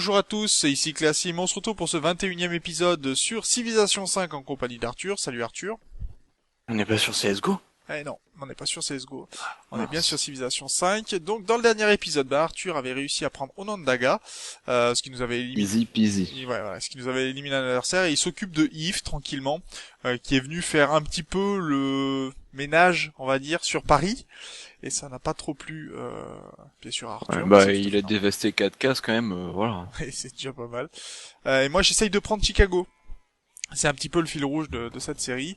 bonjour à tous, c'est ici Classim, on se retrouve pour ce 21e épisode sur Civilization 5 en compagnie d'Arthur. Salut Arthur. On n'est pas sur CSGO? Eh non, on n'est pas sur CSGO, on est bien sur Mince. Civilization 5. Donc dans le dernier épisode, Arthur avait réussi à prendre Onondaga, ce qui nous avait éliminé... Easy peasy. voilà, ce qui nous avait éliminé un adversaire, et il s'occupe de Yves, tranquillement, qui est venu faire un petit peu le ménage, on va dire, sur Paris. Et ça n'a pas trop plu, bien sûr, à Ouais, Arthur. Mais bah, c'est tout à il fait a normal. dévasté 4 cases quand même, voilà. Et c'est déjà pas mal. Et moi, j'essaye de prendre Chicago. C'est un petit peu le fil rouge de cette série.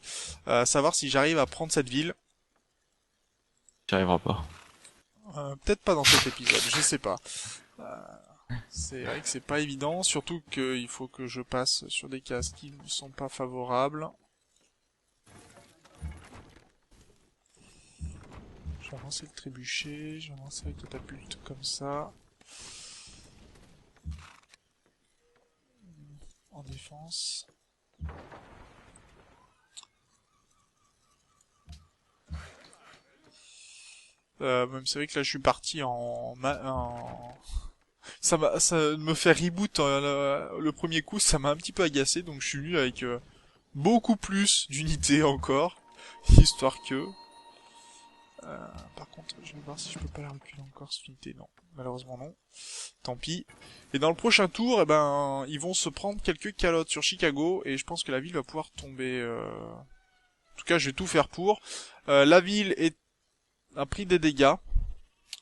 Savoir si j'arrive à prendre cette ville. J'y arriveras pas. Peut-être pas dans cet épisode, je sais pas. C'est vrai que c'est pas évident, surtout qu'il faut que je passe sur des cases qui ne sont pas favorables. Je vais lancer le trébuchet, je vais lancer la catapulte comme ça. En défense. Même c'est vrai que là je suis parti ça me fait reboot le premier coup, ça m'a un petit peu agacé, donc je suis venu avec beaucoup plus d'unités encore, histoire que... par contre, je vais voir si je peux pas la reculer encore cette unité, non, malheureusement non, tant pis. Et dans le prochain tour, eh ben, ils vont se prendre quelques calottes sur Chicago, et je pense que la ville va pouvoir tomber... En tout cas, je vais tout faire pour. La ville a pris des dégâts,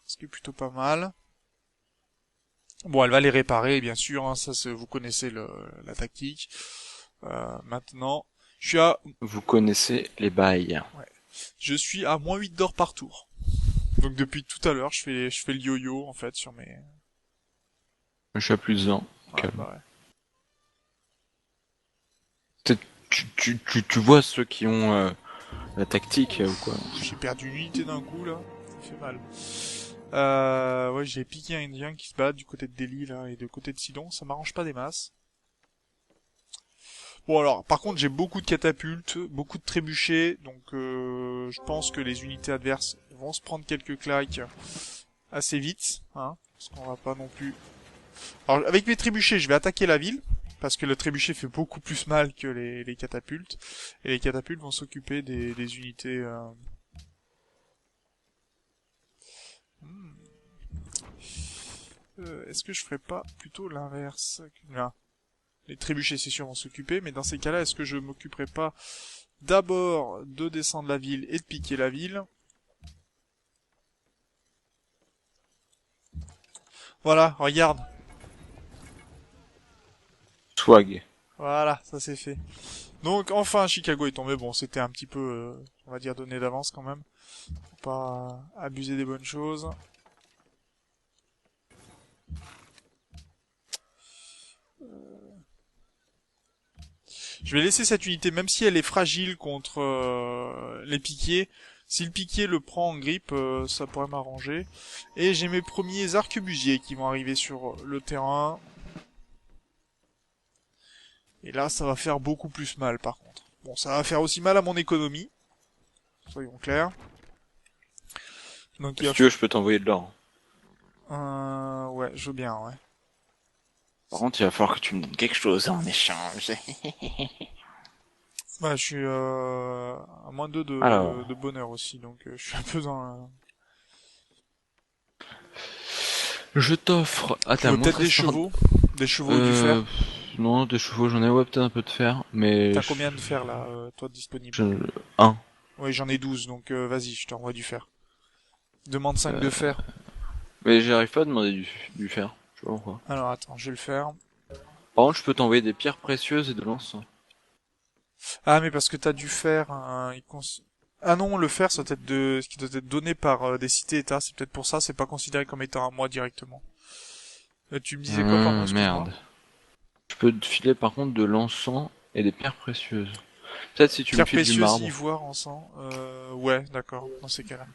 ce qui est plutôt pas mal. Bon, elle va les réparer, bien sûr, hein, vous connaissez la tactique. Maintenant, Vous connaissez les bails. je suis à moins 8 d'or par tour. Donc depuis tout à l'heure, je fais le yo-yo, en fait, sur mes... Je suis à plus de 20. Ouais, Calme. bah ouais. Tu vois ceux qui ont la tactique ou quoi? J'ai perdu une unité d'un coup, là. Ça fait mal. Ouais, j'ai piqué un indien qui se bat du côté de Delhi, là, et du côté de Sidon. Ça m'arrange pas des masses. Bon alors, par contre j'ai beaucoup de catapultes, beaucoup de trébuchets, donc je pense que les unités adverses vont se prendre quelques claques assez vite, hein, parce qu'on va pas non plus... Alors avec mes trébuchets je vais attaquer la ville, parce que le trébuchet fait beaucoup plus mal que les catapultes, et les catapultes vont s'occuper des unités... Hmm. Est-ce que je ferais pas plutôt l'inverse? Là. Les trébuchets, c'est sûr, vont s'occuper, mais dans ces cas-là, est-ce que je m'occuperai pas d'abord de descendre la ville et de piquer la ville? Voilà, regarde. Swag. Voilà, ça c'est fait. Donc, enfin, Chicago est tombé. Bon, c'était un petit peu, on va dire, donné d'avance quand même. Faut pas abuser des bonnes choses. Je vais laisser cette unité, même si elle est fragile contre les piquiers. Si le piquier le prend en grippe, ça pourrait m'arranger. Et j'ai mes premiers arquebusiers qui vont arriver sur le terrain. Et là, ça va faire beaucoup plus mal, par contre. Bon, ça va faire aussi mal à mon économie. Soyons clairs. Donc, il Si va... tu veux, je peux t'envoyer de l'or. Ouais, je veux bien, ouais. Par contre, il va falloir que tu me donnes quelque chose en échange. Bah, je suis à moins 2 Alors, de bonheur aussi, donc je suis un peu dans... je t'offre... Ah, Tu t'as veux peut-être montré des ça. chevaux? Des chevaux et du fer? Non, des chevaux, j'en ai, ouais, peut-être un peu de fer, mais... T'as combien de fer, là, toi, disponible? je... Un. Oui, j'en ai 12, donc vas-y, je t'envoie du fer. Demande 5 de fer. Mais j'arrive pas à demander du fer. Je sais pas pourquoi. Alors, attends, je vais le faire. Par contre, je peux t'envoyer des pierres précieuses et de l'encens. Ah, mais parce que t'as du fer, ah non, le fer, ça doit être ce qui doit être donné par des cités-états, c'est peut-être pour ça, c'est pas considéré comme étant à moi directement. Tu me disais quoi, pardon, excuse-moi? Merde. Je peux te filer par contre de l'encens et des pierres précieuses. Peut-être si tu me Pierre files du précieuse, marbre. ivoire, encens, ouais, d'accord, dans ces cas-là.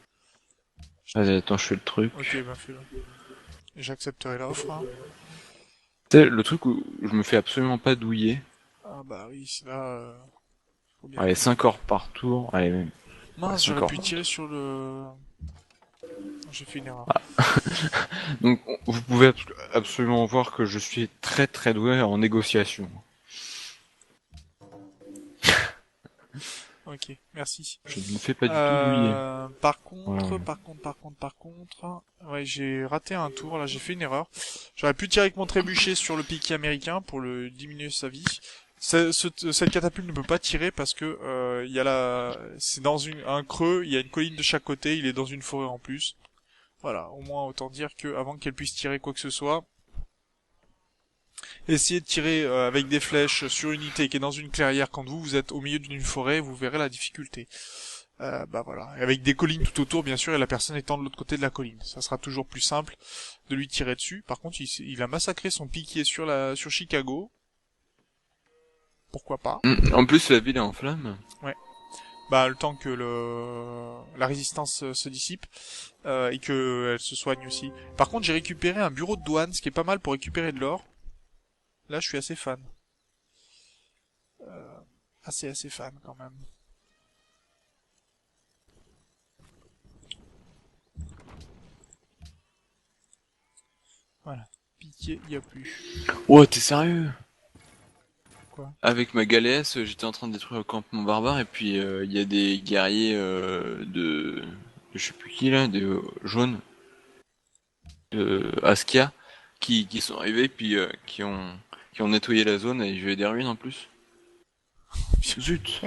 Vas-y, attends, je fais le truc. Ok, bah fais-le. J'accepterai l'offre, hein. Tu sais, le truc où je me fais absolument pas douiller. Ah bah oui, c'est là, faut bien Allez, que... 5 ors par tour. Allez, même. Ouais, Mince, 5 j'aurais ors pu par tirer tour. sur le... J'ai fait une erreur. Donc vous pouvez absolument voir que je suis très très doué en négociation. Ok, merci. Je ne me fais pas du tout douiller. Par Voilà. contre, ouais, j'ai raté un tour, là, j'ai fait une erreur. J'aurais pu tirer avec mon trébuchet sur le piquet américain pour le diminuer sa vie. Cette catapulte ne peut pas tirer parce que il y a c'est dans un creux, il y a une colline de chaque côté, il est dans une forêt en plus. Voilà, au moins autant dire que avant qu'elle puisse tirer quoi que ce soit, essayez de tirer avec des flèches sur une unité qui est dans une clairière quand vous êtes au milieu d'une forêt, vous verrez la difficulté. Bah voilà, et avec des collines tout autour bien sûr et la personne étant de l'autre côté de la colline. Ça sera toujours plus simple de lui tirer dessus. Par contre, il a massacré son piquier sur Chicago. Pourquoi pas? En plus la ville est en flammes. Ouais. Bah le temps que la résistance se dissipe et que elle se soigne aussi. Par contre, j'ai récupéré un bureau de douane, ce qui est pas mal pour récupérer de l'or. Là, je suis assez fan. Assez fan quand même. Voilà. Piqué, y a plus. Oh t'es sérieux? Quoi? Avec ma galéasse, j'étais en train de détruire le campement barbare et puis il y a des guerriers de je sais plus qui là, des jaunes de Askia qui sont arrivés puis qui ont nettoyé la zone et j'ai des ruines en plus. Zut.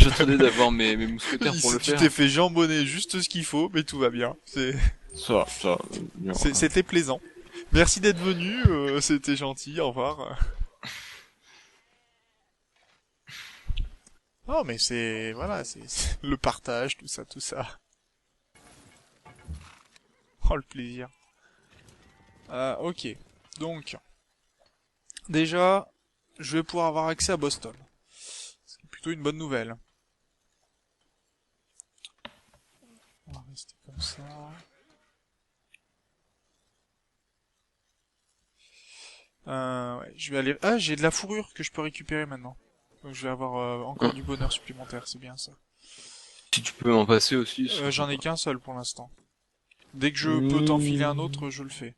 J'attendais d'avoir mes mousquetaires pour le Tu faire. t'es fait jambonner juste ce qu'il faut, mais tout va bien. Bien. C'était plaisant. Merci d'être venu, c'était gentil, au revoir. Non, mais voilà, c'est le partage, tout ça, tout ça. Oh, le plaisir. Ok. Donc, déjà, je vais pouvoir avoir accès à Boston. C'est plutôt une bonne nouvelle. On va rester comme ça. Ouais, je vais aller... Ah, j'ai de la fourrure que je peux récupérer maintenant. Donc je vais avoir encore du bonheur supplémentaire, c'est bien ça. Si tu peux m'en passer aussi. J'en ai qu'un seul pour l'instant. Dès que je peux t'enfiler un Mmh, autre, je le fais.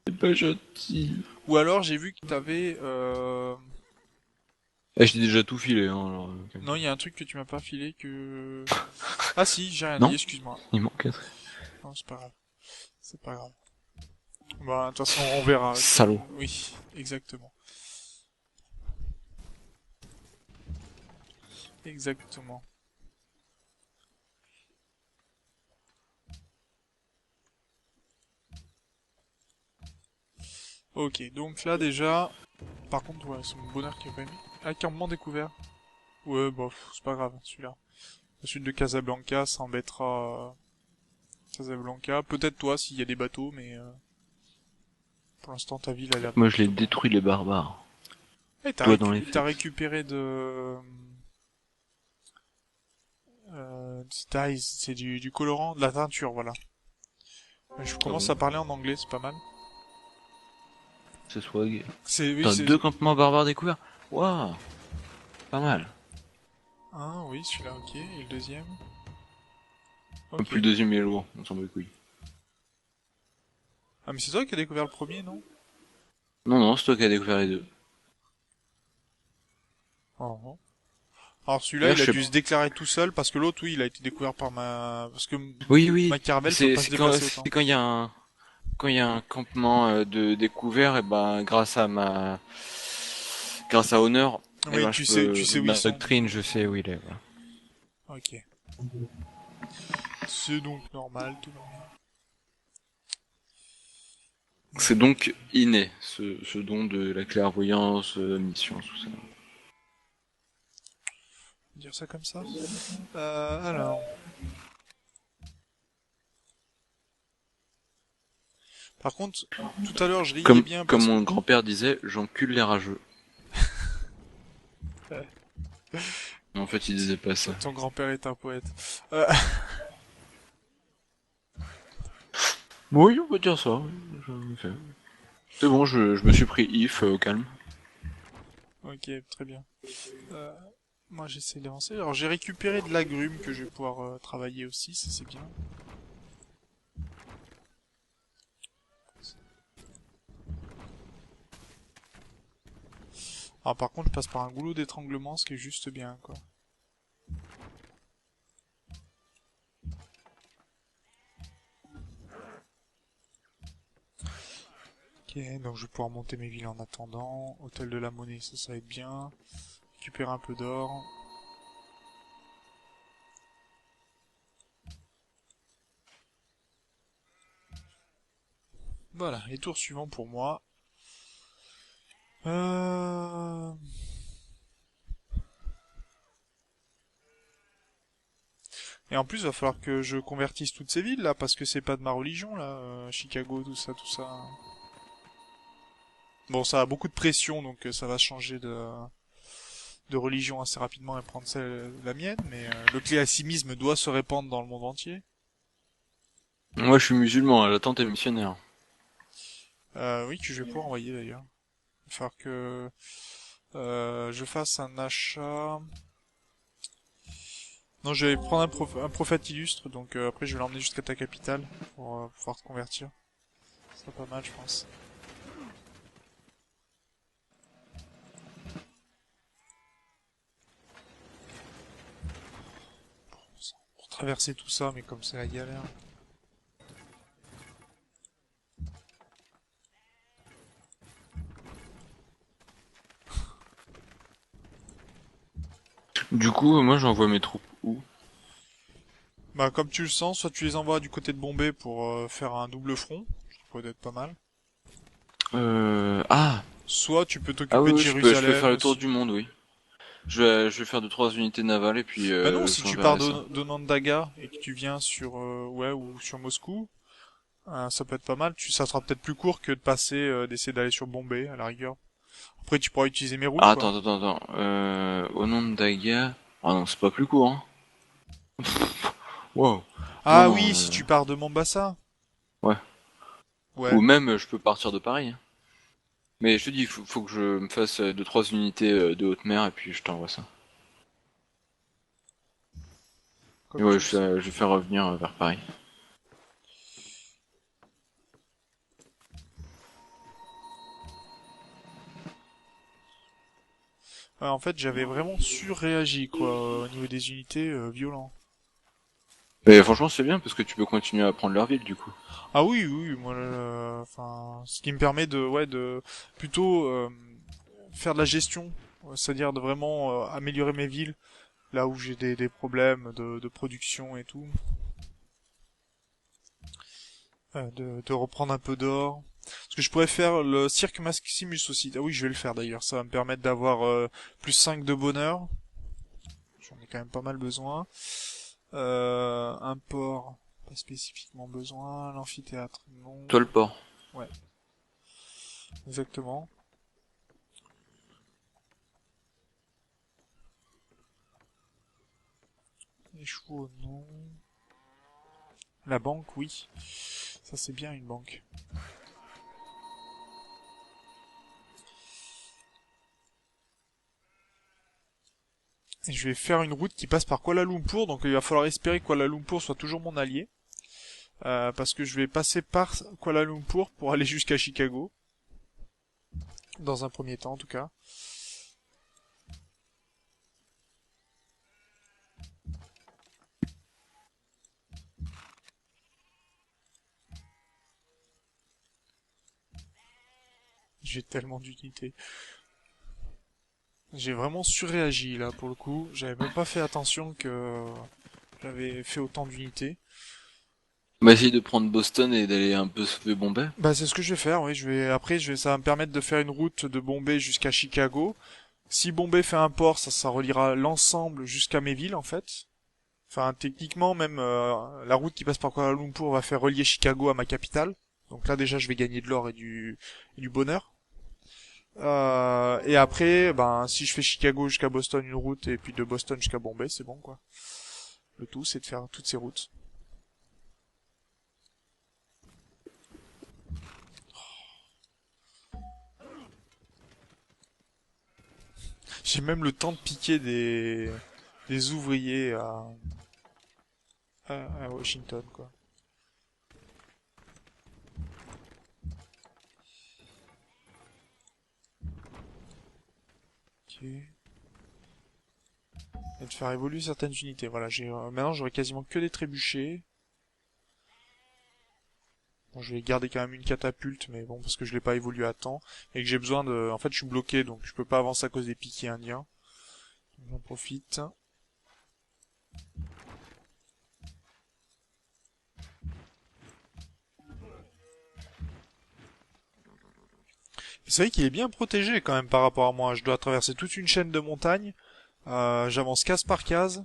c'est pas gentil. Ou alors j'ai vu que t'avais... Eh, je t'ai déjà tout filé, hein, alors, Non, il y a un truc que tu m'as pas filé que... Ah si, j'ai rien dit, Non, excuse-moi. il manque un truc. Non, c'est pas grave. C'est pas grave. Bah, de toute façon, on verra. Salaud. Oui, exactement. Exactement. Ok, donc là déjà... Par contre, ouais, c'est mon bonheur qui a pas mis. Ah, campement découvert. Ouais, bof, c'est pas grave, celui-là. Le sud de Casablanca, ça embêtera Casablanca. Peut-être toi, s'il y a des bateaux, mais pour l'instant, ta ville a l'air Moi, je l'ai plutôt pas mal. détruit, les barbares. Eh, Toi dans les t'as fesses. récupéré de... c'est du colorant, de la teinture, voilà. Je Ah commence bon? à parler en anglais, c'est pas mal. C'est swag. Oui, T'as c'est... deux campements barbares découverts? Waouh, pas mal. Ah, oui, celui-là, ok. Et le deuxième? En Ok. plus, le deuxième est lourd, on s'en bat les couilles. Ah, mais c'est toi qui as découvert le premier, non? Non, non, c'est toi qui as découvert les deux. Oh. Alors celui-là, D'ailleurs, il a je sais dû se déclarer tout seul parce que l'autre, oui, il a été découvert par parce que Oui, oui. ma caravelle peut pas se déplacer C'est autant. quand il y a un campement de découvert, et ben grâce à Honor, et Oui, ben je tu peux sais où ils ma sont. doctrine, je sais où il est. Voilà. Ok. C'est donc normal, tout va bien. C'est donc inné, ce don de la clairvoyance, mission, tout ça. Dire ça comme ça. Alors. Par contre, tout à l'heure, je riais bien Comme parce que mon grand-père disait, j'encule les rageux. En fait, il disait pas ça. ton grand-père est un poète. Oui, on peut dire ça. C'est bon, je me suis pris if au calme. Ok, très bien. Euh, moi j'essaie d'avancer. Alors j'ai récupéré de l'agrumes que je vais pouvoir travailler aussi, ça c'est bien. Alors par contre je passe par un goulot d'étranglement, ce qui est juste bien quoi. Ok, donc je vais pouvoir monter mes villes en attendant. Hôtel de la monnaie, ça va être bien. Récupérer un peu d'or. Voilà, et tour suivant pour moi. Euh... Et en plus, il va falloir que je convertisse toutes ces villes là, parce que c'est pas de ma religion là, Chicago, tout ça, tout ça. Bon, ça a beaucoup de pression, donc ça va changer de religion assez rapidement et prendre celle, la mienne, mais le cléassimisme doit se répandre dans le monde entier. Moi, je suis musulman, la tante est missionnaire. Oui, que je vais pouvoir envoyer d'ailleurs. Il va falloir que je fasse un achat. Non, je vais prendre un prophète illustre, donc après je vais l'emmener jusqu'à ta capitale pour pouvoir te convertir. Ce sera pas mal, je pense. Pour traverser tout ça, mais comme c'est la galère. Du coup, moi, j'envoie mes troupes où? Bah, comme tu le sens, soit tu les envoies du côté de Bombay pour faire un double front, ce qui pourrait être pas mal. Ah! Soit tu peux Ah t'occuper oui, de oui, je peux faire Jérusalem le tour aussi. du monde, oui. Je vais faire 2 3 unités navales et puis Bah non, si tu pars j'enverrai ça. de Nandaga et que tu viens sur ouais ou sur Moscou, ça peut être pas mal. Ça sera peut-être plus court que de passer d'essayer d'aller sur Bombay à la rigueur. Après tu pourras utiliser mes routes Ah, quoi. attends. Au nom de Daga... Ah non, c'est pas plus court, hein. Wow. Non, Ah non, oui, si tu pars de Mombasa. ouais. Ouais. Ou même, je peux partir de Paris, hein. Mais je te dis, faut que je me fasse 2 3 unités de haute mer et puis je t'envoie ça. Et Comme ouais, tu le sens. je vais faire revenir vers Paris. Ouais, en fait, j'avais vraiment surréagi quoi au niveau des unités violent. Mais franchement, c'est bien parce que tu peux continuer à prendre leur ville, du coup. Ah oui, oui, moi, enfin, ce qui me permet de, ouais, de plutôt faire de la gestion, c'est-à-dire de vraiment améliorer mes villes là où j'ai des problèmes de production et tout, de reprendre un peu d'or. Parce que je pourrais faire le Cirque Maximus aussi. Ah oui, je vais le faire d'ailleurs. Ça va me permettre d'avoir plus 5 de bonheur. J'en ai quand même pas mal besoin. Un port, pas spécifiquement besoin. L'amphithéâtre, non. Toi, le port. Ouais, exactement. Les chevaux, non. La banque, oui. Ça, c'est bien une banque. Et je vais faire une route qui passe par Kuala Lumpur, donc il va falloir espérer que Kuala Lumpur soit toujours mon allié. Parce que je vais passer par Kuala Lumpur pour aller jusqu'à Chicago. Dans un premier temps, en tout cas. J'ai tellement d'unités. J'ai vraiment surréagi, là, pour le coup. J'avais même pas fait attention que j'avais fait autant d'unités. On va essayer de prendre Boston et d'aller un peu sauver Bombay. Bah, c'est ce que je vais faire, oui. Ça va me permettre de faire une route de Bombay jusqu'à Chicago. Si Bombay fait un port, ça reliera l'ensemble jusqu'à mes villes, en fait. Enfin, techniquement, même la route qui passe par Kuala Lumpur va faire relier Chicago à ma capitale. Donc là, déjà, je vais gagner de l'or et du bonheur. Et après, ben, si je fais Chicago jusqu'à Boston, une route, et puis de Boston jusqu'à Bombay, c'est bon, quoi. Le tout, c'est de faire toutes ces routes. J'ai même le temps de piquer des ouvriers à Washington, quoi. Ok. Et de faire évoluer certaines unités. Voilà, maintenant j'aurai quasiment que des trébuchets. Bon, je vais garder quand même une catapulte, mais bon, parce que je l'ai pas évolué à temps. Et que j'ai besoin de... En fait, je suis bloqué, donc je peux pas avancer à cause des piquets indiens. J'en profite. C'est vrai qu'il est bien protégé quand même par rapport à moi. Je dois traverser toute une chaîne de montagnes. J'avance case par case.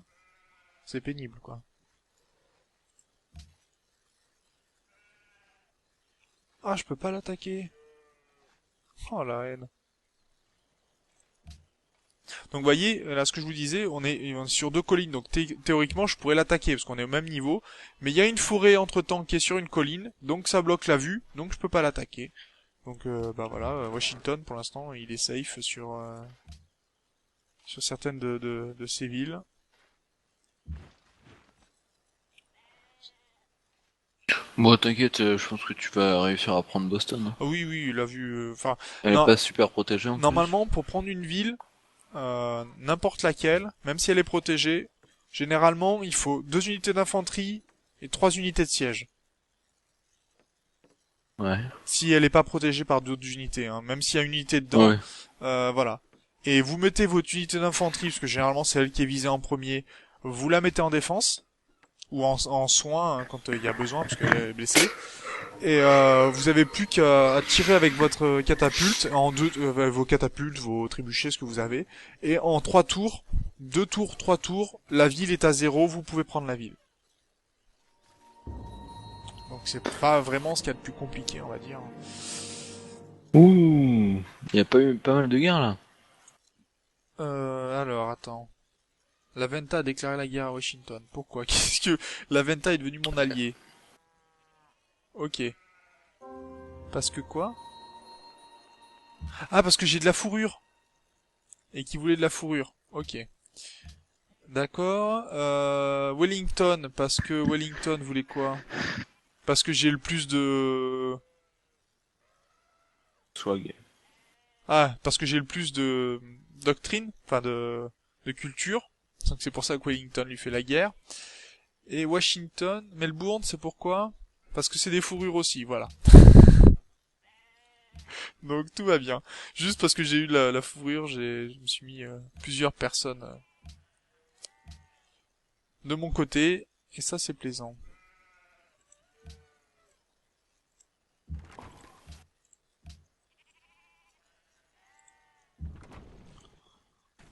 C'est pénible, quoi. Ah, je peux pas l'attaquer. Oh la haine. Donc vous voyez, là ce que je vous disais, on est sur deux collines, donc théoriquement je pourrais l'attaquer parce qu'on est au même niveau, mais il y a une forêt entre-temps qui est sur une colline, donc ça bloque la vue, donc je peux pas l'attaquer. Donc bah voilà, Washington pour l'instant il est safe sur certaines de ces villes. Bon, t'inquiète, je pense que tu vas réussir à prendre Boston, hein. Ah oui oui, la vue, enfin Elle est non, pas super protégée en plus. normalement pour prendre une ville, n'importe laquelle, même si elle est protégée, généralement il faut 2 unités d'infanterie et 3 unités de siège. Ouais. Si elle n'est pas protégée par d'autres unités, hein. Même s'il y a une unité dedans, Ouais. voilà. Et vous mettez votre unité d'infanterie, parce que généralement c'est elle qui est visée en premier, vous la mettez en défense, ou en soin hein, quand il y a besoin, parce qu'elle est blessée. Et vous avez plus qu'à tirer avec votre catapulte, vos catapultes, vos trébuchets, ce que vous avez. Et en 3 tours, 2 tours, 3 tours, la ville est à 0, vous pouvez prendre la ville. Donc c'est pas vraiment ce qu'il y a de plus compliqué, on va dire. Ouh, il y a pas eu pas mal de guerres là. Alors, attends. La Venta a déclaré la guerre à Washington. Pourquoi? Qu'est-ce que... La Venta est devenue mon allié. Ok. Parce que quoi? Ah, parce que j'ai de la fourrure. Et qui voulait de la fourrure. Ok. D'accord. Wellington, parce que Wellington voulait quoi? Parce que j'ai le plus de... Swag. Ah, parce que j'ai le plus de doctrine, enfin de culture. Donc c'est pour ça que Wellington lui fait la guerre. Et Washington, Melbourne, c'est pourquoi? Parce que c'est des fourrures aussi, voilà. Donc tout va bien. Juste parce que j'ai eu la fourrure, je me suis mis plusieurs personnes de mon côté, et ça c'est plaisant.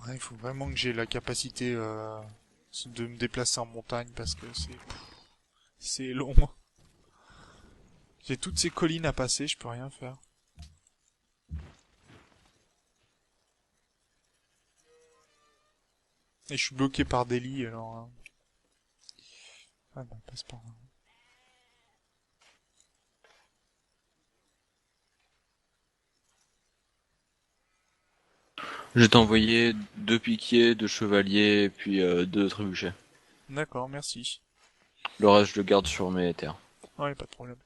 Ouais, il faut vraiment que j'ai la capacité de me déplacer en montagne parce que c'est long. J'ai toutes ces collines à passer, je peux rien faire. Et je suis bloqué par des lits, alors... Ah non, passe par là. Je t'ai envoyé 2 piquiers, 2 chevaliers, et puis 2 trébuchets. D'accord, merci. Le reste, je le garde sur mes terres. Ouais, pas de problème.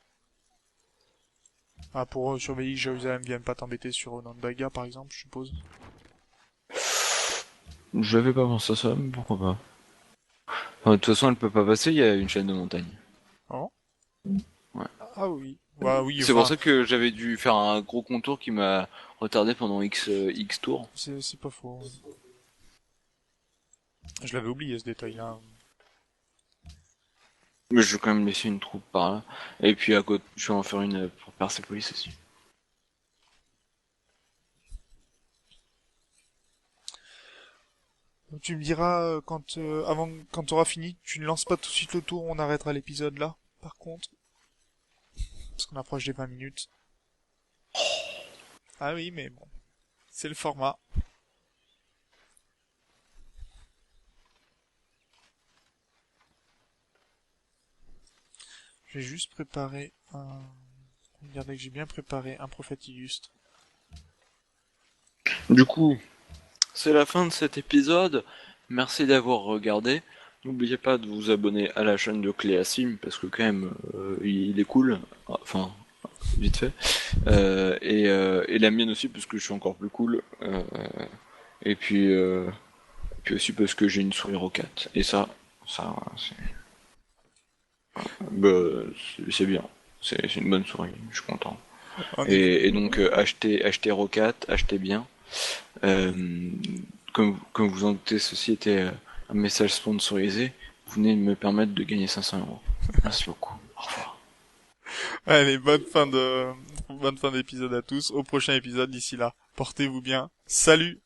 Ah, pour surveiller que Jérusalem vienne pas t'embêter sur Nondaga, par exemple, je suppose. J'avais pas pensé à ça, mais pourquoi pas. Enfin, de toute façon, elle peut pas passer, il y a une chaîne de montagne. Oh. Ouais. Ah oui. Ouais, oui, C'est pour enfin, ça que j'avais dû faire un gros contour qui m'a retardé pendant X tours. c'est pas faux. Je l'avais oublié ce détail-là. Mais je vais quand même laisser une troupe par là. Et puis à côté, je vais en faire une pour Persepolis aussi. Donc, tu me diras quand t'auras fini, tu ne lances pas tout de suite le tour, on arrêtera l'épisode là. Par contre, parce qu'on approche des 20 minutes. Ah oui, mais bon, c'est le format. Je vais juste préparer un... Regardez que j'ai bien préparé un prophète illustre. Du coup, c'est la fin de cet épisode. Merci d'avoir regardé. N'oubliez pas de vous abonner à la chaîne de Cléasim parce que quand même il est cool. Enfin, vite fait. Et la mienne aussi parce que je suis encore plus cool. Et puis aussi parce que j'ai une souris rocate. Et ça, bah, c'est bien. C'est une bonne souris. Je suis content. En effet. Et donc achetez Roccat, achetez bien. Euh, comme vous en doutez, ceci était un message sponsorisé. Vous venez de me permettre de gagner 500 euros. Merci beaucoup. Au revoir. Allez, bonne fin d'épisode à tous. Au prochain épisode d'ici là. Portez-vous bien. Salut!